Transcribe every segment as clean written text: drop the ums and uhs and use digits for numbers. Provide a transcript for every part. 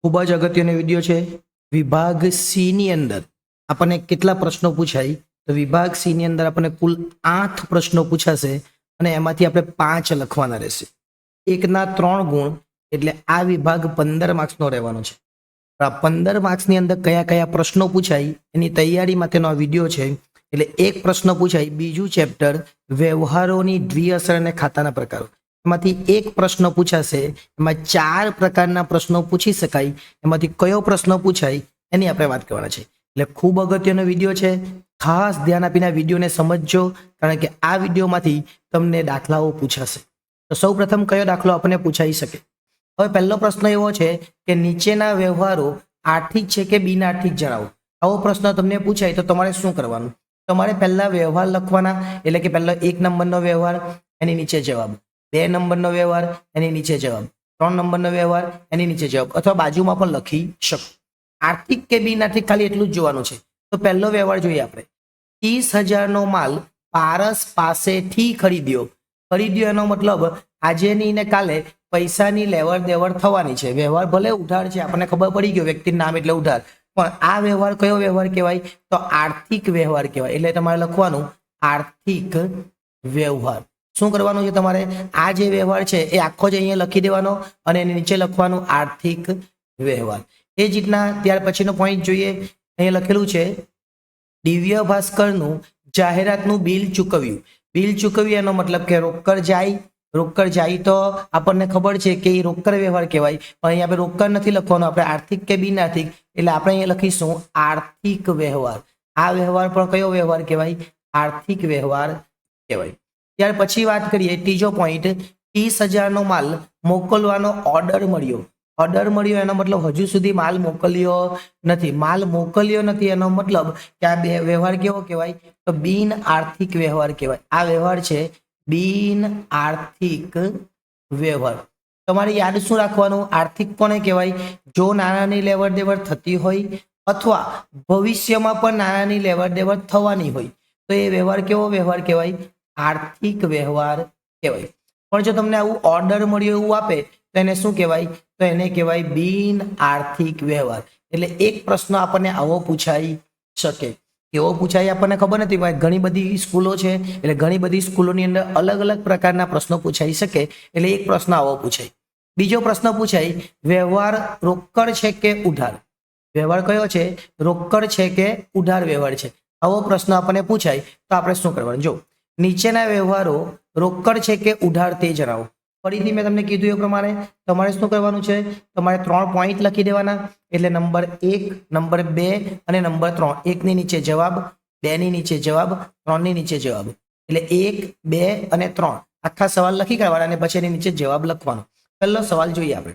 ખૂબ જ અગત્યનો વિડીયો છે। વિભાગ સી ની અંદર આપણને કેટલા પ્રશ્નો પૂછાય તો વિભાગ સી ની અંદર આપણને કુલ 8 પ્રશ્નો પૂછાશે અને એમાંથી આપણે 5 લખવાના રહેશે। એકના 3 ગુણ એટલે આ વિભાગ 15 માર્ક્સનો રહેવાનો છે। આ 15 માર્ક્સની અંદર કયા કયા પ્રશ્નો પૂછાય એની તૈયારી માટેનો આ વિડીયો છે। એટલે એક પ્રશ્ન પૂછાય બીજું ચેપ્ટર વ્યવહારોની દ્વિઅસર અને ખાતાના પ્રકારો, એમાંથી એક પ્રશ્ન પૂછાશે। એમાં 4 પ્રકારના પ્રશ્નો પૂછી શકાય, એમાંથી કયો પ્રશ્ન પૂછાય એની આપણે વાત કરવાના છે। એટલે ખૂબ અગત્યનો વિડીયો છે, ખાસ ધ્યાન આપીને આ વિડીયોને સમજજો, કારણ કે આ વિડીયોમાંથી તમને દાખલાઓ પૂછાશે। તો સૌ પ્રથમ કયો દાખલો આપણને પૂછાઈ શકે? હવે પહેલો પ્રશ્ન એવો છે કે નીચેના વ્યવહારો આર્થિક છે કે બિન આર્થિક જણાવો। આવો પ્રશ્ન તમને પૂછાય તો તમારે શું કરવાનું? તમારે પહેલા વ્યવહાર લખવાના, એટલે કે પહેલો 1 નંબરનો વ્યવહાર એની નીચે જવાબ, 2 નંબરનો વ્યવહાર એની નીચે જવાબ, 3 નંબરનો વ્યવહાર એની નીચે જવાબ, અથવા બાજુમાં પણ લખી શકો। આર્થિક કે બિન આર્થિક ખાલી એટલું જ જોવાનું છે। તો પહેલો વ્યવહાર જોઈએ આપણે। 30,000 નો માલ પારસ પાસેથી ખરીદ્યો। એનો મતલબ આજે નહીં ને કાલે પૈસાની લેવડ દેવડ થવાની છે। વ્યવહાર ભલે ઉધાર છે, આપણને ખબર પડી ગયો વ્યક્તિનું નામ એટલે ઉધાર, પણ આ વ્યવહાર કયો વ્યવહાર કહેવાય? તો આર્થિક વ્યવહાર કહેવાય। એટલે તમારે લખવાનું આર્થિક વ્યવહાર। શું કરવાનું છે તમારે? આ જે વ્યવહાર છે એ આખો જ અહીંયા લખી દેવાનો અને એની નીચે લખવાનું આર્થિક વ્યવહાર। એ જ રીતના ત્યાર પછીનો પોઈન્ટ જોઈએ। અહીંયા લખેલું છે દિવ્ય ભાસ્કરનું જાહેરાતનું બિલ ચૂકવ્યું। બિલ ચૂકવ્યું એનો મતલબ કે રોકડ જાય તો આપણને ખબર છે કે એ રોકડ વ્યવહાર કહેવાય, પણ અહીંયા આપણે રોકડ નથી લખવાનું, આપણે આર્થિક કે બિન આર્થિક, એટલે આપણે અહીંયા લખીશું આર્થિક વ્યવહાર। આ વ્યવહાર પણ કયો વ્યવહાર કહેવાય? આર્થિક વ્યવહાર કહેવાય। ત્યાર પછી વાત કરીએ ત્રીજો પોઈન્ટ, 30,000 નો માલ મોકલવાનો ઓર્ડર મળ્યો। ઓર્ડર મળ્યો એનો મતલબ હજુ સુધી માલ મોકલ્યો નથી। માલ મોકલ્યો નથી એનો મતલબ કે આ બે વ્યવહાર કેવો કહેવાય? તો બિન આર્થિક વ્યવહાર કહેવાય। આ વ્યવહાર છે બિન આર્થિક વ્યવહાર। તમારે યાદ શું રાખવાનું? આર્થિક કોને કહેવાય? જો નાણાંની લેવડ દેવડ થતી હોય અથવા ભવિષ્યમાં પણ નાણાંની લેવડ દેવડ થવાની હોય તો એ વ્યવહાર કેવો વ્યવહાર કહેવાય? આર્થિક વ્યવહાર કહેવાય। પણ જો તમને આવું ઓર્ડર મળ્યો એવું આપે તો એને શું કહેવાય? તો એને કહેવાય બિન આર્થિક વ્યવહાર। એટલે એક પ્રશ્ન આપણને આવો પૂછાઈ શકે। કેવો પૂછાય આપણને ખબર નથી, પણ ઘણી બધી સ્કૂલો છે, એટલે ઘણી બધી સ્કૂલોની અંદર અલગ અલગ પ્રકારના પ્રશ્નો પૂછાઈ શકે। એટલે એક પ્રશ્ન આવો પૂછાય। બીજો પ્રશ્ન પૂછાય વ્યવહાર રોકડ છે કે ઉધાર। વ્યવહાર કયો છે? રોકડ છે કે ઉધાર વ્યવહાર છે? આવો પ્રશ્ન આપણને પૂછાય તો આપણે શું કરવાનું? જો નીચેના વ્યવહારો રોકડ છે કે ઉધાર તે જણાવો। ફરીથી મેં તમને કીધું એ પ્રમાણે તમારે શું કરવાનું છે? તમારે 3 પોઈન્ટ લખી દેવાના, એટલે નંબર 1, નંબર 2 અને નંબર 3। 1 ની નીચે જવાબ, 2 ની નીચે જવાબ, 3 ની નીચે જવાબ, એટલે 1, 2 અને 3 આખા સવાલ લખી કાઢવાના અને પછી એની નીચે જવાબ લખવાનો। પહેલો સવાલ જોઈએ આપણે,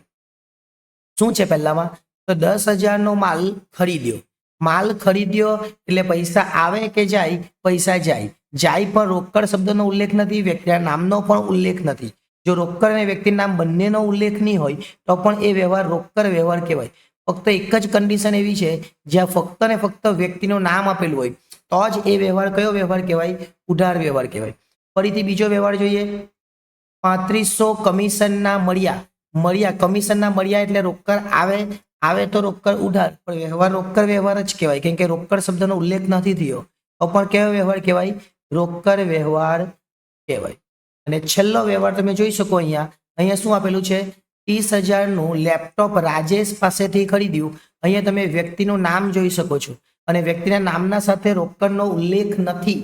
શું છે પહેલામાં? તો 10,000 નો માલ ખરીદ્યો। માલ ખરીદ્યો એટલે પૈસા આવે કે જાય? પૈસા જાય પણ રોકડ શબ્દનો ઉલ્લેખ નથી, વ્યક્તિના નામનો પણ ઉલ્લેખ નથી। જો રોકડ અને વ્યક્તિનું નામ બંનેનો ઉલ્લેખ નહીં હોય તો પણ એ વ્યવહાર રોકડ વ્યવહાર કહેવાય। ફક્ત એક જ કન્ડિશન એવી છે જ્યાં ફક્ત ને ફક્ત વ્યક્તિનું નામ આપેલું હોય તો જ એ વ્યવહાર કયો વ્યવહાર કહેવાય? ઉધાર વ્યવહાર કહેવાય। ફરીથી બીજો વ્યવહાર જોઈએ। 3500 કમિશનના મળ્યા। કમિશનના મળ્યા એટલે રોકડ આવે તો રોકડ ઉધાર, પણ વ્યવહાર રોકડ વ્યવહાર જ કહેવાય, કેમ કે રોકડ શબ્દનો ઉલ્લેખ નથી થયો તો પણ કેવો વ્યવહાર કહેવાય? રોકડ વ્યવહાર કહેવાય। અને છેલ્લો વ્યવહાર તમે જોઈ શકો અહીંયા શું આપેલું છે? 30,000 નું લેપટોપ રાજેશ પાસેથી ખરીદ્યું। અહીંયા તમે વ્યક્તિનું નામ જોઈ શકો છો અને વ્યક્તિના નામના સાથે રોકડનો ઉલ્લેખ નથી।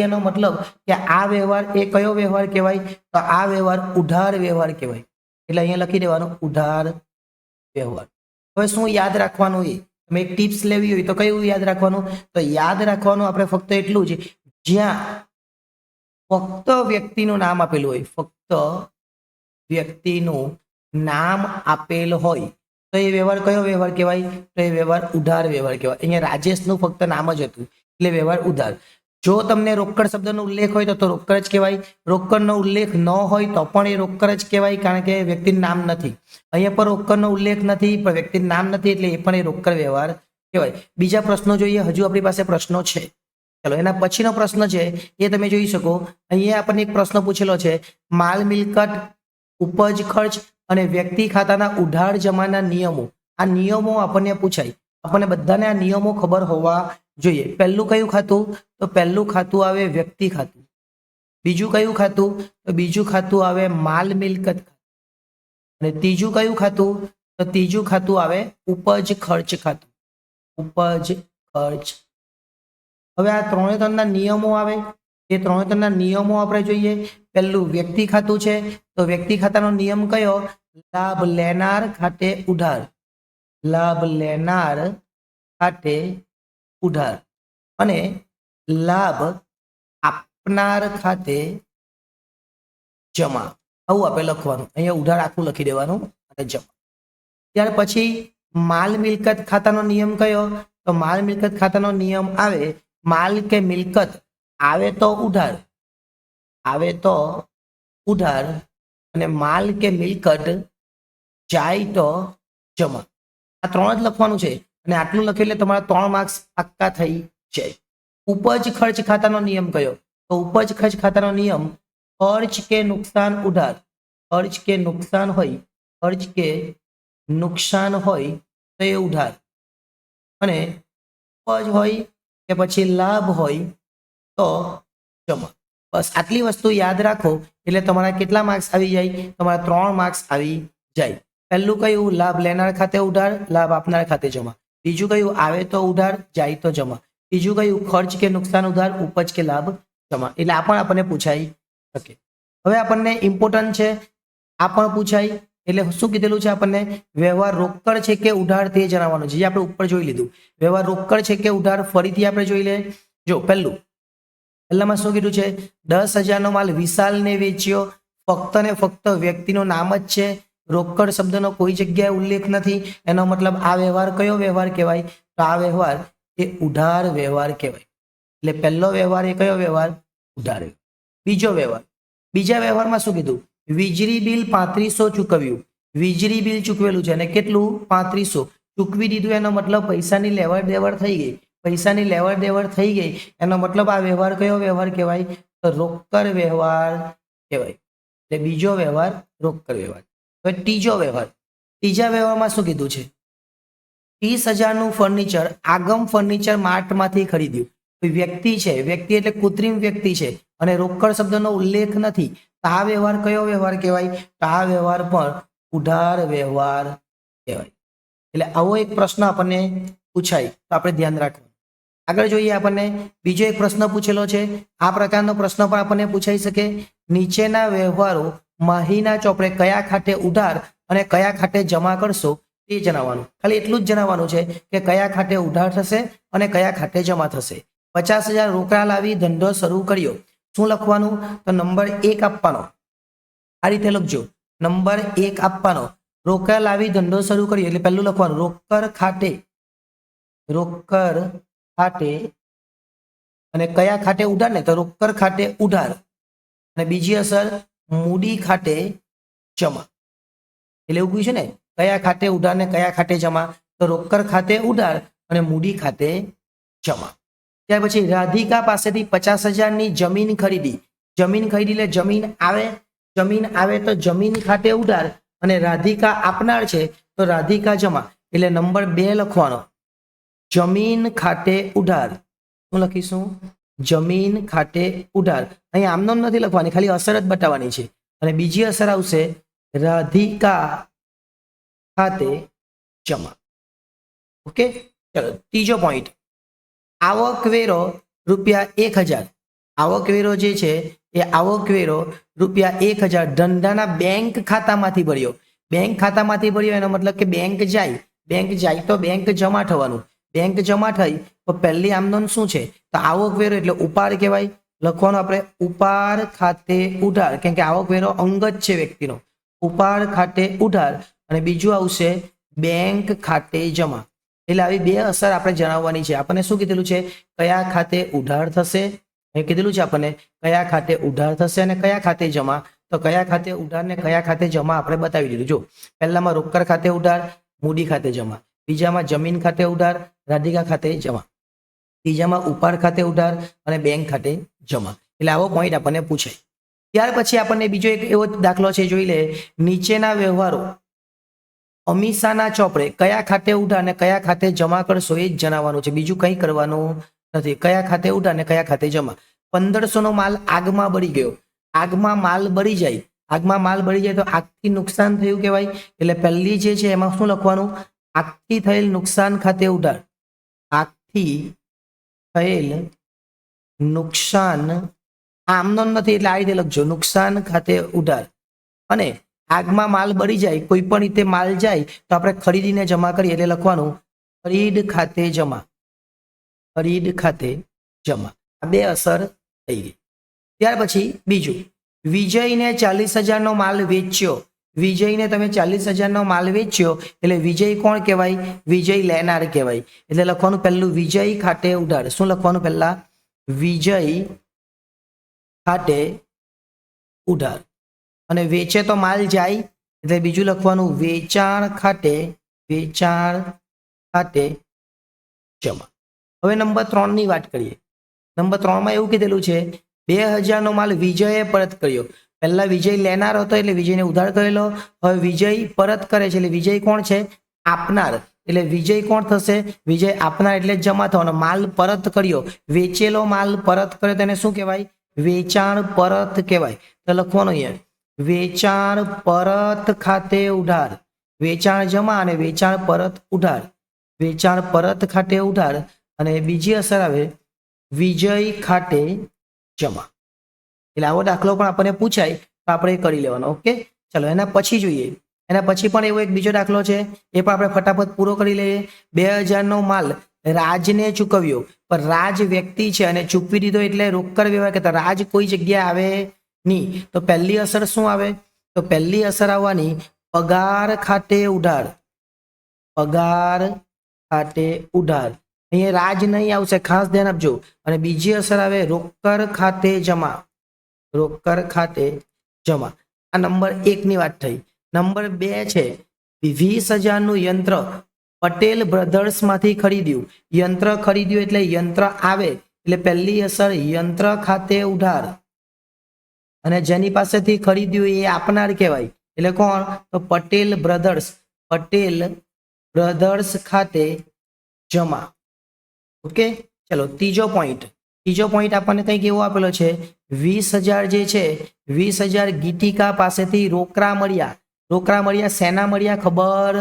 એનો મતલબ કે આ વ્યવહાર એ કયો વ્યવહાર કહેવાય? તો આ વ્યવહાર ઉધાર વ્યવહાર કહેવાય। એટલે અહીંયા લખી દેવાનું ઉધાર વ્યવહાર। હવે શું યાદ રાખવાનું? એ તમે એક ટિપ્સ લેવી હોય તો કયું યાદ રાખવાનું? તો યાદ રાખવાનું આપણે ફક્ત એટલું જ, જ્યાં ફક્ત વ્યક્તિનું નામ આપેલું હોય, ફક્ત વ્યક્તિનું નામ આપેલ હોય તો એ વ્યવહાર કયો વ્યવહાર કહેવાય? તો એ વ્યવહાર ઉધાર વ્યવહાર કહેવાય। અહીંયા રાજેશનું ફક્ત નામ જ હતું એટલે વ્યવહાર ઉધાર। જો તમને રોકડ શબ્દનો ઉલ્લેખ હોય તો રોકડ જ કહેવાય, રોકડનો ઉલ્લેખ ન હોય તો પણ એ રોકડ જ કહેવાય, કારણ કે વ્યક્તિનું નામ નથી। અહીંયા પણ રોકડનો ઉલ્લેખ નથી પણ વ્યક્તિનું નામ નથી એટલે એ પણ એ રોકડ વ્યવહાર કહેવાય। બીજા પ્રશ્નો જોઈએ, હજુ આપણી પાસે પ્રશ્નો છે। ચલો એના પછીનો પ્રશ્ન છે એ તમે જોઈ શકો। અહીંયા આપણને એક પ્રશ્ન પૂછેલો છે, માલ મિલકત, ઉપજ ખર્ચ અને વ્યક્તિ ખાતાના ઉધાર જમાના નિયમો આ નિયમો આપણને પૂછાય, આપણને બધાને આ નિયમો ખબર હોવા જોઈએ. પહેલું કયું ખાતું? તો પહેલું ખાતું આવે વ્યક્તિ ખાતું. બીજું કયું ખાતું? તો બીજું ખાતું આવે માલ મિલકત ખાતું. અને ત્રીજું કયું ખાતું? તો ત્રીજું ખાતું આવે ઉપજ ખર્ચ ખાતું. ઉપજ ખર્ચ. હવે આ ત્રણે ત્રણના નિયમો આવે, એ ત્રણે ત્રણના નિયમો આપણે જોઈએ. પહેલું વ્યક્તિ ખાતું છે, તો વ્યક્તિ ખાતાનો નિયમ કયો? લાભ લેનાર ખાતે ઉધાર. લાભ લેનાર ખાતે ઉધાર. અને લાભ આપનાર ખાતે જમા. આવું આપણે લખવાનું. અહીંયા ઉધાર આખું લખી દેવાનું અને જમા. ત્યાર પછી માલ મિલકત ખાતાનો નિયમ કયો? તો માલ મિલકત ખાતાનો નિયમ આવે માલ કે મિલકત આવે તો ઉધાર, આવે તો ઉધાર, અને માલ કે મિલકત જાય તો જમા. આ ત્રણ જ લખવાનું છે અને આટલું લખ્યું એટલે તમારા 3 માર્ક્સ પાક્કા થઈ જાય. ઉપજ ખર્ચ ખાતાનો નિયમ કયો? તો ઉપજ ખર્ચ ખાતાનો નિયમ ખર્ચ કે નુકસાન ઉધાર. ખર્ચ કે નુકસાન હોય, ખર્ચ કે નુકસાન હોય તો એ ઉધાર, અને ઉપજ હોય કે પછી લાભ હોય તો જમા. બસ આટલી વસ્તુ યાદ રાખો એટલે તમારા કેટલા માર્ક્સ આવી જાય? તમારા 3 માર્ક્સ આવી જાય. પહેલું કયું? લાભ લેનાર ખાતે ઉધાર, લાભ આપનાર ખાતે જમા. બીજું કયું? આવે તો ઉધાર, જાય તો જમા. બીજું કયું? ખર્ચ કે નુકસાન ઉધાર, ઉપજ કે લાભ જમા. એટલે આ પણ આપણને પૂછાઈ શકે. હવે આપણને ઇમ્પોર્ટન્ટ છે, આ પણ પૂછાય. એટલે શું કીધેલું છે આપણને? વ્યવહાર રોકડ છે કે ઉધાર તે જણાવવાનું છે, જે આપણે ઉપર જોઈ લીધું. વ્યવહાર રોકડ છે કે ઉધાર, ફરીથી આપણે જોઈ લે. જો પહેલામાં શું કીધું છે? 10,000 નો માલ વિશાલને વેચ્યો. ફક્ત ને ફક્ત વ્યક્તિનું નામ જ છે, રોકડ શબ્દનો કોઈ જગ્યાએ ઉલ્લેખ નથી. એનો મતલબ આ વ્યવહાર કયો વ્યવહાર કહેવાય? તો આ વ્યવહાર એ ઉધાર વ્યવહાર કહેવાય. એટલે પહેલો વ્યવહાર એ કયો વ્યવહાર? ઉધાર. બીજો વ્યવહાર, બીજા વ્યવહારમાં શું કીધું? વીજળી બિલ 3500 ચૂકવ્યું. વીજળી બિલ ચૂકવેલું છે અને કેટલું? 3500 ચૂકવી દીધું. એનો મતલબ પૈસાની લેવડ દેવડ થઈ ગઈ. પૈસાની લેવડ દેવડ થઈ ગઈ એનો મતલબ આ વ્યવહાર કયો વ્યવહાર કહેવાય? તો રોકડ વ્યવહાર કહેવાય. એટલે બીજો વ્યવહાર રોકડ વ્યવહાર. હવે ત્રીજો વ્યવહાર, ત્રીજા વ્યવહારમાં શું કીધું છે? 30,000 નું ફર્નિચર આગમ ફર્નિચર માર્ટમાંથી ખરીદ્યું. વ્યક્તિ છે, વ્યક્તિ એટલે કૃત્રિમ વ્યક્તિ છે અને રોકડ શબ્દનો ઉલ્લેખ નથી. તો આ વ્યવહાર કયો વ્યવહાર કહેવાય? તો આ વ્યવહાર પણ ઉધાર વ્યવહાર કહેવાય. એટલે આવો એક પ્રશ્ન આપણને પૂછાય તો આપણે ધ્યાન રાખવું. આગળ જોઈએ. આપણને બીજો એક પ્રશ્ન પૂછેલો છે. આ પ્રકારનો પ્રશ્ન પણ આપણને પૂછાઈ શકે. નીચેના વ્યવહારો માહીના ચોપડે કયા ખાતે ઉધાર અને કયા ખાતે જમા કરશો તે જણાવવાનું. ખાલી એટલું જ જણાવવાનું છે કે કયા ખાતે ઉધાર થશે અને કયા ખાતે જમા થશે. 50,000 રોકડા લાવી ધંધો શરૂ કર્યો. શું લખવાનું? તો નંબર 1 આપવાનો. આ રીતે લખજો. નંબર 1 આપવાનો. રોકડા લાવી ધંધો શરૂ કર્યો એટલે પહેલું લખવાનું રોકડ ખાતે. રોકડ ખાતે અને કયા ખાતે ઉધાર? ને તો રોકડ ખાતે ઉધાર. અને બીજી અસર મૂડી ખાતે જમા. એટલે એવું કહ્યું છે ને, કયા ખાતે ઉધાર ને કયા ખાતે જમા? તો રોકડ ખાતે ઉધાર અને મૂડી ખાતે જમા. ત્યાર પછી રાધિકા પાસેથી 50,000 ની જમીન ખરીદી. જમીન ખરીદી એટલે જમીન આવે. જમીન આવે તો જમીન ખાતે ઉધાર અને રાધિકા આપનાર છે તો રાધિકા જમા. એટલે નંબર 2 લખવાનો. જમીન ખાતે ઉધાર. શું લખીશું? જમીન ખાતે ઉધાર. અહીંયા આમનો નથી લખવાની, ખાલી અસર જ બતાવવાની છે. અને બીજી અસર આવશે રાધિકા ખાતે જમા. ઓકે, ચલો ત્રીજો પોઈન્ટ. આવકવેરો ₹1,000. આવકવેરો જે છે એ આવકવેરો ₹1,000 ધંધાના બેંક ખાતામાંથી ભર્યો. બેંક ખાતામાંથી ભર્યો એનો મતલબ કે બેંક જાય. બેંક જાય તો બેંક જમા થવાનું. બેંક જમા થઈ તો પહેલી આમનોંધ શું છે? તો આવકવેરો એટલે ઉપાડ કહેવાય. લખવાનું આપણે ઉપાડ ખાતે ઉધાર, કેમ કે આવકવેરો અંગ જ છે વ્યક્તિનો. ઉપાડ ખાતે ઉધાર અને બીજું આવશે બેંક ખાતે જમા. એટલે આવી બે અસર આપણે જણાવવાની છે. આપણને શું કીધેલું છે? કયા ખાતે ઉધાર થશે. અહીં કીધેલું છે આપણને કયા ખાતે ઉધાર થશે અને કયા ખાતે જમા. તો કયા ખાતે ઉધાર ને કયા ખાતે જમા આપણે બતાવી દીધું. જો પહેલામાં રોકડ ખાતે ઉધાર, મૂડી ખાતે જમા. બીજામાં જમીન ખાતે ઉધાર, રાધિકા ખાતે જમા. ત્રીજામાં ઉપાડ ખાતે ઉધાર અને બેંક ખાતે જમા. એટલે આવો પોઈન્ટ આપણને પૂછાય. ત્યાર પછી આપણને બીજો એક એવો દાખલો છે, જોઈ લે. નીચેના વ્યવહારો અમીષાના ચોપડે કયા ખાતે ઉધાર અને કયા ખાતે જમા કરશો એ જ જણાવવાનું છે, બીજું કંઈ કરવાનું નથી. કયા ખાતે ઉધાર અને કયા ખાતે જમા. 1500 નો માલ આગમાં બળી ગયો. આગમાં માલ બળી જાય, આગમાં માલ બળી જાય તો આગથી નુકસાન થયું કહેવાય. એટલે પહેલી જે છે એમાં શું લખવાનું? આગથી થયેલ નુકસાન ખાતે ઉધાર. આગથી થયેલ નુકસાન, આમનો નથી એટલે આ રીતે લખજો, નુકસાન ખાતે ઉધાર. અને આગમાં માલ બળી જાય, કોઈ પણ રીતે માલ જાય તો આપણે ખરીદીને જમા કરીએ એટલે લખવાનું ખરીદ ખાતે જમા. ખરીદ ખાતે જમા. આ બે અસર થઈ ગઈ. ત્યાર પછી બીજું, વિજયને 40,000 નો માલ વેચ્યો. વિજયને તમે 40,000 નો માલ વેચ્યો એટલે વિજય કોણ કહેવાય? વિજય લેનાર કહેવાય. એટલે લખવાનું પહેલું વિજય ખાતે ઉધાર. શું લખવાનું પહેલા? વિજય ખાતે ઉધાર. અને વેચે તો માલ જાય એટલે બીજું લખવાનું વેચાણ ખાતે, વેચાણ ખાતે જમા. હવે નંબર 3 ની વાત કરીએ. નંબર 3 માં એવું કીધેલું છે 2000 નો માલ વિજયે પરત કર્યો. પહેલા વિજય લેનાર હતો એટલે વિજયને ઉધાર કરેલો. હવે વિજય પરત કરે છે એટલે વિજય કોણ છે? આપનાર. એટલે વિજય કોણ થશે? વિજય આપનાર એટલે જમા થવાનો. માલ પરત કર્યો, વેચેલો માલ પરત કર્યો તેને શું કહેવાય? વેચાણ પરત કહેવાય. તો લખવાનું અહીંયા વેચાણ પરત ખાતે ઉધાર. વેચાણ જમા અને વેચાણ પરત ઉધાર. વેચાણ પરત ખાતે ઉધાર. અને બીજી અસર આવે વિજય ખાતે જમા. એટલે આવો દાખલો પણ આપણને પૂછાય તો આપણે કરી લેવાનો. ઓકે, ચલો એના પછી જોઈએ. એના પછી પણ એવો એક બીજો દાખલો છે, એ પણ આપણે ફટાફટ પૂરો કરી લઈએ. 2000 નો માલ રાજને ચૂકવ્યો, પણ રાજ વ્યક્તિ છે અને ચૂકવી દીધો એટલે રોકડ વ્યવહાર કરતા રાજ કોઈ જગ્યાએ આવે નહીં. તો પહેલી અસર શું આવે? તો પહેલી અસર આવવાની પગાર ખાતે ઉધાર. પગાર ખાતે ઉધાર. અહીંયા રાજ નહીં આવશે, ખાસ ધ્યાન આપજો. અને બીજી અસર આવે રોકડ ખાતે જમા. રોકડ ખાતે જમા. આ નંબર 1 ની વાત થઈ. નંબર 2 છે 20,000 નું યંત્ર પટેલ બ્રધર્સ માંથી ખરીદ્યું. યંત્ર ખરીદ્યું એટલે યંત્ર આવે એટલે પહેલી અસર યંત્ર ખાતે ઉધાર. અને જેની પાસેથી ખરીદ્યું એ આપનાર કહેવાય. એટલે કોણ? તો પટેલ બ્રધર્સ. પટેલ બ્રધર્સ ખાતે જમા. ઓકે, ચલો ત્રીજો પોઈન્ટ. ત્રીજો પોઈન્ટ આપણને કંઈક એવો આપેલો છે 20,000 જે છે 20,000 ગીતિકા પાસેથી રોકડા મળ્યા. રોકડા મળ્યા, શેના મળ્યા ખબર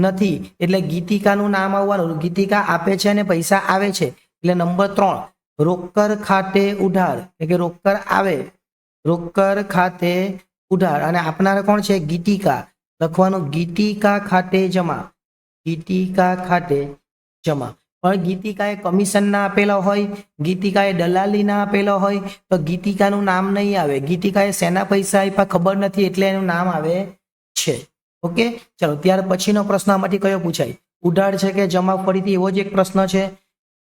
નથી એટલે ગીતિકાનું નામ આવવાનું. ગીતિકા આપે છે અને પૈસા આવે છે એટલે નંબર 3 રોકડ ખાતે ઉધાર. એટલે કે રોકડ આવે, રોકડ ખાતે ઉધાર. અને આપનાર કોણ છે? ગીતિકા. લખવાનું ગીતિકા ખાતે જમા. ગીતિકા ખાતે જમા. પણ ગીતિકાએ કમિશન ના આપેલા હોય, ગીતિકાએ દલાલી ના આપેલા હોય તો ગીતિકાનું નામ નહીં આવે. ગીતિકાએ શેના પૈસા આપ્યા ખબર નથી એટલે એનું નામ આવે છે. ઓકે, ચલો ત્યાર પછીનો પ્રશ્ન આમાંથી કયો પૂછાય? ઉધાર છે કે જમા? ફરીથી એવો જ એક પ્રશ્ન છે.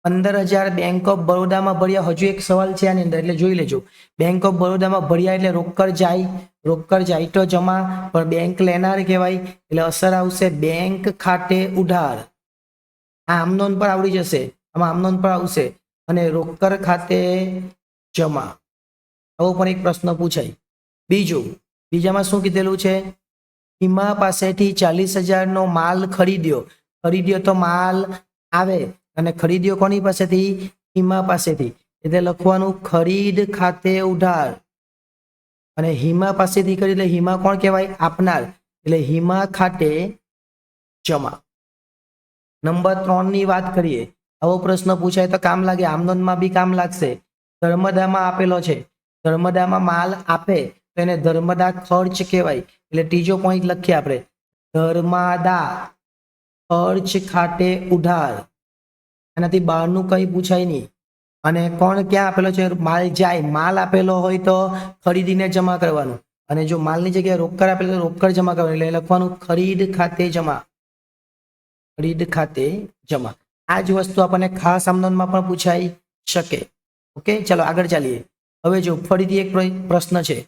15,000 બેંક ઓફ બરોડામાં ભર્યા. હજુ એક સવાલ છે આની અંદર એટલે જોઈ લેજો. બેંક ઓફ બરોડામાં ભર્યા એટલે રોકડ જાય, રોકડ જાય તો જમા, પણ બેંક લેનાર કહેવાય એટલે અસર આવશે બેંક ખાતે ઉધાર. આ આમનોન પર આવડી જશે, આમાં આમનોન પર આવશે અને રોકડ ખાતે જમા. આવો પણ એક પ્રશ્ન પૂછાય. બીજું, બીજામાં શું કીધેલું છે? હિમા પાસેથી 40,000 નો માલ ખરીદ્યો. ખરીદ્યો તો માલ આવે અને ખરીદ્યો કોની પાસેથી? હિમા પાસેથી. એટલે લખવાનું ખરીદ ખાતે ઉધાર. અને હિમા પાસેથી કરી એટલે હિમા કોણ કહેવાય? આપનાર. એટલે હિમા ખાતે જમા. નંબર 3 ની વાત કરીએ. આવો પ્રશ્ન પૂછાય તો કામ લાગે, આમનોનમાં બી કામ લાગશે. ધર્મદામાં આપેલો છે. ધર્મદામાં માલ આપે તો એને ધર્મદા ખર્ચ કહેવાય. એટલે ત્રીજો પોઈન્ટ લખીએ આપણે ધર્માદા ખર્ચ ખાતે ઉધાર. એનાથી બહારનું કંઈ પૂછાય નહીં. અને કોણ ક્યાં આપેલો છે? માલ જાય. માલ આપેલો હોય તો ખરીદીને જમા કરવાનું. અને જો માલની જગ્યાએ રોકડ આપેલો તો રોકડ જમા કરવાનું. એટલે લખવાનું ખરીદ ખાતે જમા. ખરીદ ખાતે જમા. આ જ વસ્તુ આપણને ખાસ આમનોનમાં પણ પૂછાઈ શકે. ઓકે, ચલો આગળ ચાલીએ. હવે જો ફરીથી એક પ્રશ્ન છે.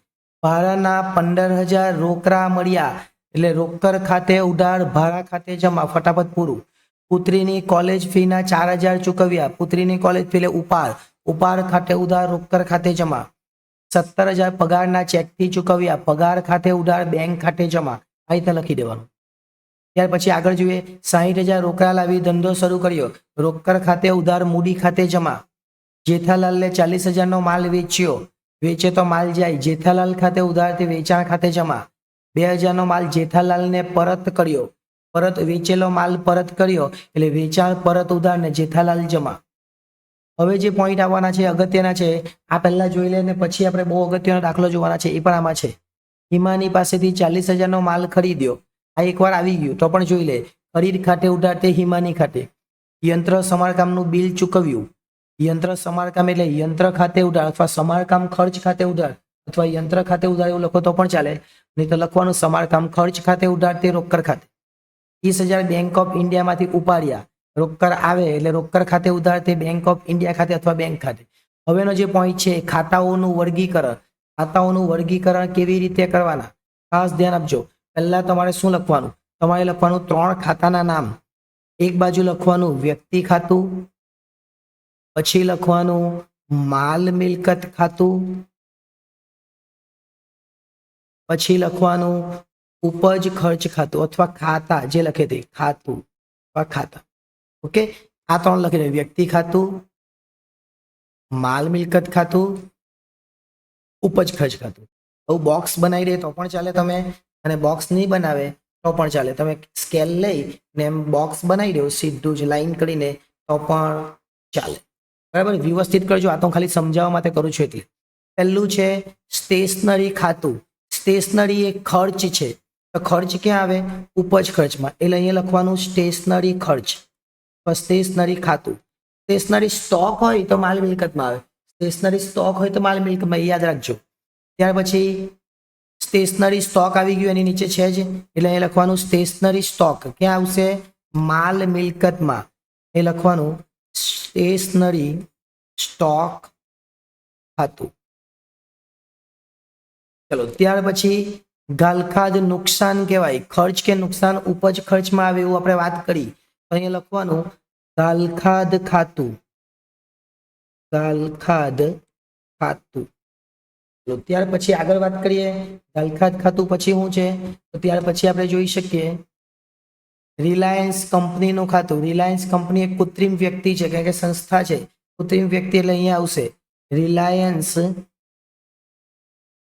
ભાડાના 15,000 રોકડા મળ્યા એટલે રોકડ ખાતે ઉધાર, ભાડા ખાતે જમા. ફટાફટ પૂરું. પુત્રીની કોલેજ ફીના 4,000 ચૂકવ્યા. પુત્રીની કોલેજ ફી એટલે ઉપાડ. ઉપાડ ખાતે ઉધાર, રોકડ ખાતે જમા. 17,000 પગારના ચેકથી ચૂકવ્યા. પગાર ખાતે ઉધાર, બેંક ખાતે જમા. આ રીતે લખી દેવાનું. ત્યાર પછી આગળ જોઈએ 60,000 રોકડા લાવી ધંધો શરૂ કર્યો. રોકડ ખાતે ઉધાર, મૂડી ખાતે જમા. જેઠાલાલને 40,000 નો માલ વેચ્યો. વેચે તો માલ જાય. જેઠાલાલ ખાતે ઉધારથી વેચાણ ખાતે જમા. 2,000 નો માલ જેઠાલાલને પરત કર્યો. પરત વેચેલો માલ પરત કર્યો એટલે વેચાણ પરત ઉધાર ને જેઠાલાલ જમા. હવે જે પોઈન્ટ આવવાના છે અગત્યના છે, આ પહેલા જોઈ લે ને પછી આપણે બહુ અગત્યનો દાખલો જોવાના છે, એ પણ આમાં છે. હિમાની પાસેથી 40,000 નો માલ ખરીદ્યો. આ એકવાર આવી ગયું તો પણ જોઈ લે. ખરીદ ખાતે ઉધાર તે હિમાની ખાતે. યંત્ર સમારકામનું બિલ ચૂકવ્યું. યંત્ર સમારકામ એટલે યંત્ર ખાતે ઉધાર અથવા સમારકામ ખર્ચ ખાતે ઉધાર અથવા યંત્ર ખાતે ઉધાર એવું લખો તો પણ ચાલે. નહીં તો લખવાનું સમારકામ ખર્ચ ખાતે ઉધાર તે રોકડ ખાતે. 30,000 બેંક ઓફ ઇન્ડિયામાંથી ઉપાડ્યા. રોકડ આવે એટલે રોકડ ખાતે ઉધાર તે બેંક ઓફ ઇન્ડિયા ખાતે અથવા બેંક ખાતે. હવેનો જે પોઈન્ટ છે ખાતાઓનું વર્ગીકરણ. ખાતાઓનું વર્ગીકરણ કેવી રીતે કરવાના ખાસ ધ્યાન આપજો. પહેલા તમારે શું લખવાનું? તમારે લખવાનું 3 ખાતાના નામ. એક બાજુ લખવાનું વ્યક્તિ ખાતું, પછી લખવાનું માલ મિલકત ખાતું, પછી લખવાનું ઉપજ ખર્ચ ખાતું અથવા ખાતા, જે લખે તે ખાતું અથવા ખાતા. ઓકે, આ 3 લખી દે. વ્યક્તિ ખાતું, માલ મિલકત ખાતું, ઉપજ ખર્ચ ખાતું. આવું બોક્સ બનાવી દે તો પણ ચાલે તમે, અને બોક્સ નહીં બનાવે તો પણ ચાલે. તમે સ્કેલ લઈ ને એમ બોક્સ બનાવી દો સીધું જ લાઈન કરીને તો પણ ચાલે. બરાબર, વ્યવસ્થિત કરજો. આ તો ખાલી સમજાવવા માટે કરું છું એટલે. પહેલું છે સ્ટેશનરી ખાતું. સ્ટેશનરી એ ખર્ચ છે તો ખર્ચ ક્યાં આવે? ઉપજ ખર્ચમાં. એટલે અહીંયા લખવાનું સ્ટેશનરી ખર્ચ. સ્ટેશનરી ખાતું. સ્ટેશનરી સ્ટોક હોય તો માલ મિલકતમાં આવે. સ્ટેશનરી સ્ટોક હોય તો માલ મિલકતમાં, યાદ રાખજો. ત્યાર પછી સ્ટેશનરી સ્ટોક આવી ગયું, એની નીચે છે જ એટલે અહીંયા લખવાનું સ્ટેશનરી સ્ટોક. ક્યાં આવશે? માલ મિલકતમાં. એ લખવાનું સ્ટેશનરી સ્ટોક ખાતું. ચલો, ત્યાર પછી ગાલખાદ નુકસાન કહેવાય. ખર્ચ કે નુકસાન ઉપજ ખર્ચમાં આવે એવું આપણે વાત કરી. અહીંયા લખવાનું ગાલખાદ ખાતું. ગાલખાદ ખાતું. ત્યાર પછી આગળ વાત કરીએ. ગાલખાદ ખાતું પછી શું છે? તો ત્યાર પછી આપણે જોઈ શકીએ રિલાયન્સ કંપનીનું ખાતું. રિલાયન્સ કંપની એક કૃત્રિમ વ્યક્તિ છે, કારણ કે સંસ્થા છે. કૃત્રિમ વ્યક્તિ એટલે અહીંયા આવશે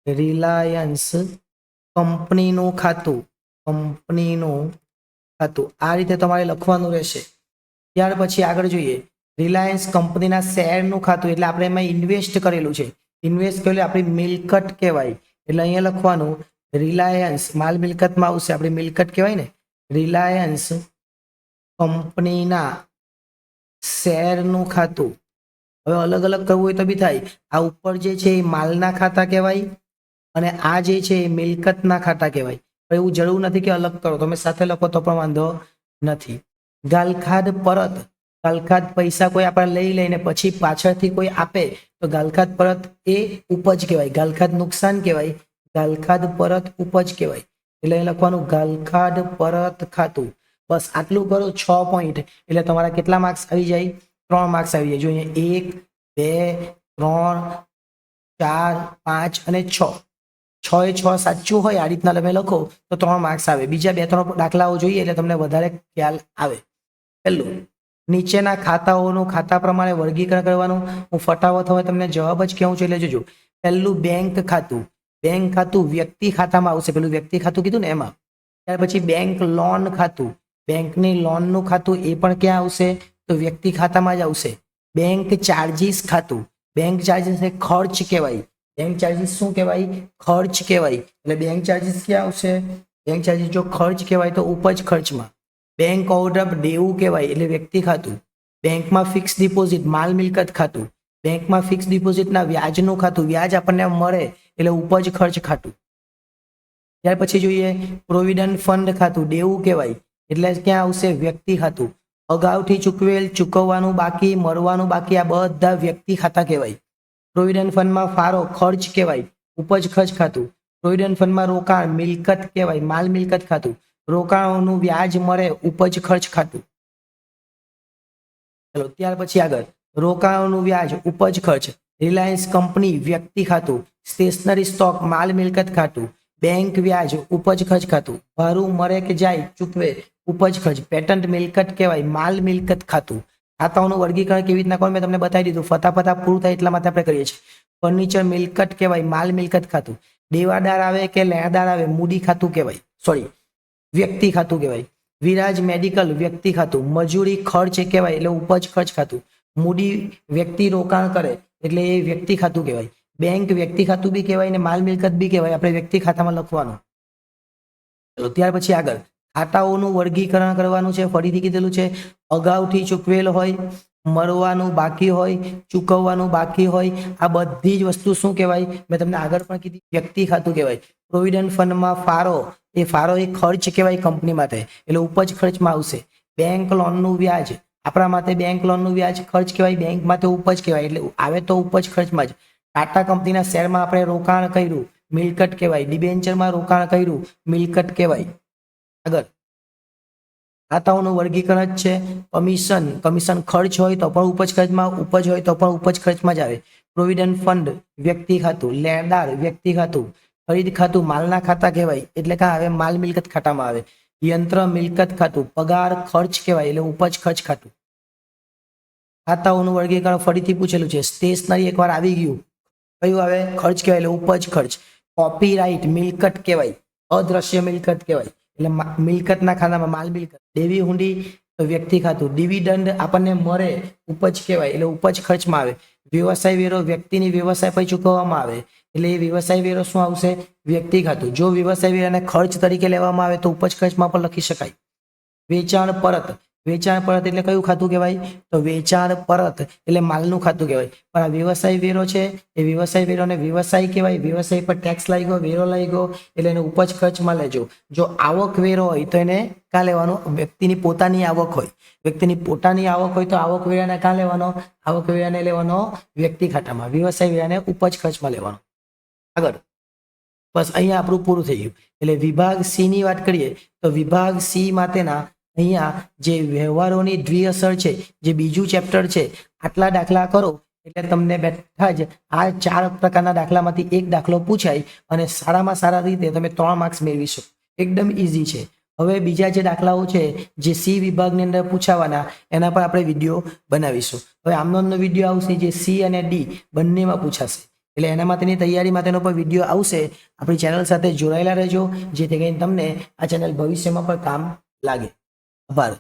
રિલાયન્સ કંપનીનું ખાતું. કંપનીનું ખાતું આ રીતે તમારે લખવાનું રહેશે. ત્યાર પછી આગળ જોઈએ રિલાયન્સ કંપનીના શેરનું ખાતું. એટલે આપણે એમાં ઇન્વેસ્ટ કરેલું છે. ઇન્વેસ્ટ કરેલું આપણી મિલકત કહેવાય. એટલે અહીંયા લખવાનું રિલાયન્સ, માલ મિલકતમાં આવશે, આપણી મિલકત કહેવાય ને. રિલાયન્સ કંપનીના શેરનું ખાતું. હવે અલગ અલગ કરવું હોય તો બી થાય. આ ઉપર જે છે એ માલના ખાતા કહેવાય અને આ જે છે એ મિલકતના ખાતા કહેવાય. એવું જરૂર નથી કે અલગ કરો, તમે સાથે લખો તો પણ વાંધો નથી. ગાલખાદ પરત. ગાલખાદ પૈસા કોઈ આપણે લઈ લઈને પછી પાછળથી કોઈ આપે તો ગાલખાદ પરત એ ઉપજ કહેવાય. ગાલખાદ નુકસાન કહેવાય. ગાલખાદ પરત ઉપજ કહેવાય. એટલે લખવાનું ગાલખાદ પરત ખાતું. બસ આટલું કરો. 6 પોઈન્ટ એટલે તમારા કેટલા માર્ક્સ આવી જાય? 3 માર્ક્સ આવી જાય. જો અહીંયા 1 2 3 4 5 અને 6. 6 એ 6 સાચું હોય આ રીતના તમે લખો તો 3 માર્ક્સ આવે. બીજા 2-3 દાખલાઓ જોઈએ એટલે તમને વધારે ખ્યાલ આવે. પહેલું, નીચેના ખાતાઓનું ખાતા પ્રમાણે વર્ગીકરણ કરવાનું. હું ફટાફટ હવે તમને જવાબ જ કહું છું એટલે જોજો. પહેલું બેંક ખાતું. બેંક ખાતું વ્યક્તિ ખાતામાં આવશે. પેલું વ્યક્તિ ખાતું કીધું ને એમાં. ત્યાર પછી બેંક લોન ખાતું. બેંકની લોનનું ખાતું એ પણ ક્યાં આવશે? તો વ્યક્તિ ખાતામાં જ આવશે. બેંક ચાર્જીસ ખાતું. બેંક ચાર્જીસ એ ખર્ચ કહેવાય. બેંક ચાર્જીસ શું કહેવાય? ખર્ચ કહેવાય. એટલે બેંક ચાર્જીસ ક્યાં આવશે? બેંક ચાર્જીસ જો ખર્ચ કહેવાય તો ઉપજ ખર્ચમાં. બેંક ઓવરડ્રાફ્ટ દેવું કહેવાય એટલે વ્યક્તિ ખાતું. બેંકમાં ફિક્સ ડિપોઝિટ માલ મિલકત ખાતું. બેંકમાં ફિક્સ ડિપોઝિટના વ્યાજનું ખાતું. વ્યાજ આપણને મળે એટલે ઉપજ ખર્ચ ખાતું. ત્યાર પછી જોઈએ પ્રોવિડન્ટ ફંડ ખાતું. દેવું કહેવાય એટલે ક્યાં આવશે? વ્યક્તિ ખાતું. અગાઉથી ચૂકવેલ, ચૂકવવાનું બાકી, મળવાનું બાકી, આ બધા વ્યક્તિ ખાતા કહેવાય. પ્રોવિડન્ટ ફંડમાં ફાળો ખર્ચ કહેવાય. ઉપજ ખર્ચ ખાતું. પ્રોવિડન્ટ ફંડમાં રોકાણ મિલકત કહેવાય. માલ મિલકત ખાતું. રોકાણોનું વ્યાજ મળે ઉપજ ખર્ચ ખાતું. ચલો ત્યાર પછી આગળ રોકાણોનું વ્યાજ ઉપજ ખર્ચ. રિલાયન્સ કંપની વ્યક્તિ ખાતું. સ્ટેશનરી સ્ટોક માલ મિલકત ખાતું. બેંક વ્યાજ ઉપજ ખર્ચ ખાતું, ભાડું મરે કે જાય ચૂકવે ઉપજ ખર્ચ, પેટન્ટ મિલકત કહેવાય માલ મિલકત ખાતું. ખાતાઓનું વર્ગીકરણ કેવી રીતના કરવું મેં તમને બતાવી દીધું, ફટાફટ પૂરું થાય એટલા માટે આપણે કરીએ છીએ. ફર્નિચર મિલકત કહેવાય માલ મિલકત ખાતું, દેવાદાર આવે કે લેણદાર આવે મૂડી ખાતું કહેવાય, સોરી વ્યક્તિ ખાતું કહેવાય. વિરાજ મેડિકલ વ્યક્તિ ખાતું, મજૂરી ખર્ચ કહેવાય એટલે ઉપજ ખર્ચ ખાતું, મૂડી વ્યક્તિ રોકાણ કરે એટલે એ વ્યક્તિ ખાતું કહેવાય. બેંક વ્યક્તિ ખાતું બી કહેવાય ને માલ મિલકત બી કહેવાય, આપણે વ્યક્તિ ખાતામાં લખવાનું. ચલો ત્યાર પછી આગળ ખાતાઓનું વર્ગીકરણ કરવાનું છે. ફરીથી કીધેલું છે અગાઉથી ચૂકવેલ હોય, મળવાનું બાકી હોય, ચૂકવવાનું બાકી હોય, આ બધી જ વસ્તુ શું કહેવાય મેં તમને આગળ પણ કીધી વ્યક્તિ ખાતું કહેવાય. પ્રોવિડન્ટ ફંડમાં ફાળો એ ખર્ચ કહેવાય કંપની માટે એટલે ઉપજ ખર્ચમાં આવશે. બેંક લોનનું વ્યાજ આપણા માટે બેંક લોનનું વ્યાજ ખર્ચ કહેવાય, બેંક માટે ઉપજ કહેવાય એટલે આવે તો ઉપજ ખર્ચમાં જ. ટાટા કંપનીના શેરમાં આપણે રોકાણ કર્યું મિલકત કહેવાય, ડિબેન્ચરમાં રોકાણ કર્યું મિલકત કહેવાય. આગળ ખાતાઓનું વર્ગીકરણ જ છે. કમિશન ખર્ચ હોય તો પણ ઉપજ ખર્ચમાં, ઉપજ હોય તો પણ ઉપજ ખર્ચમાં જ આવે. પ્રોવિડન્ટ ફંડ વ્યક્તિ ખાતું, લેણદાર વ્યક્તિ ખાતું, ખરીદ ખાતું માલના ખાતા કહેવાય એટલે કાં આવે માલ મિલકત ખાતામાં આવે. યંત્ર મિલકત ખાતું પગાર ખર્ચ કહેવાય એટલે ઉપજ ખર્ચ ખાતું. ખાતાઓનું વર્ગીકરણ ફરીથી પૂછેલું છે. સ્ટેશનરી એકવાર આવી ગયું કયું આવે ખર્ચ કહેવાય એટલે ઉપજ ખર્ચ. કોપીરાઇટ મિલકત કહેવાય, અદ્રશ્ય મિલકત કહેવાય એટલે મિલકતના ખાતામાં માલ મિલકત. દેવી હુંડી વ્યક્તિ ખાતું, ડિવિડન્ડ આપણને મળે ઉપજ કહેવાય એટલે ઉપજ ખર્ચમાં આવે. વ્યવસાય વેરો વ્યક્તિની વ્યવસાય પર ચૂકવવામાં આવે એટલે એ વ્યવસાય વેરો શું આવશે વ્યક્તિ ખાતું. જો વ્યવસાય વેરાને ખર્ચ તરીકે લેવામાં આવે તો ઉપજ ખર્ચમાં પણ લખી શકાય. વેચાણ પરત એટલે કયું ખાતું કહેવાય તો વેચાણ પરત એટલે માલનું ખાતું કહેવાય. પણ આ વ્યવસાય વેરો છે એ વ્યવસાય વેરોને વ્યવસાય કહેવાય, વ્યવસાય પર ટેક્સ લાગ્યો વેરો લાગ્યો એટલે એને ઉપજ ખર્ચમાં લેજો. જો આવક વેરો હોય તો એને કાં લેવાનો વ્યક્તિની પોતાની આવક હોય, વ્યક્તિની પોતાની આવક હોય તો આવક વેરાને કાં લેવાનો આવક વેરાને લેવાનો વ્યક્તિ ખાતામાં, વ્યવસાય વેરાને ઉપજ ખર્ચમાં લેવાનો. આગળ બસ અહીંયા આપણું પૂરું થઈ ગયું. એટલે વિભાગ સી ની વાત કરીએ તો વિભાગ સી માટેના અહીંયા જે વ્યવહારોની દ્વિઅસર છે જે બીજું ચેપ્ટર છે આટલા દાખલા કરો એટલે તમને બેઠા જ આ 4 પ્રકારના દાખલામાંથી એક દાખલો પૂછાય અને સારામાં સારા રીતે તમે 3 માર્ક્સ મેળવી શકો. એકદમ ઇઝી છે. હવે બીજા જે દાખલાઓ છે જે સી વિભાગની અંદર પૂછાવાના એના પર આપણે વિડીયો બનાવીશું. હવે આમનો વિડીયો આવશે જે સી અને ડી બંનેમાં પૂછાશે એટલે એના માટેની તૈયારી માટેનો પણ વિડીયો આવશે. આપણી ચેનલ સાથે જોડાયેલા રહેજો જેથી કરીને તમને આ ચેનલ ભવિષ્યમાં પણ કામ લાગે. આભાર.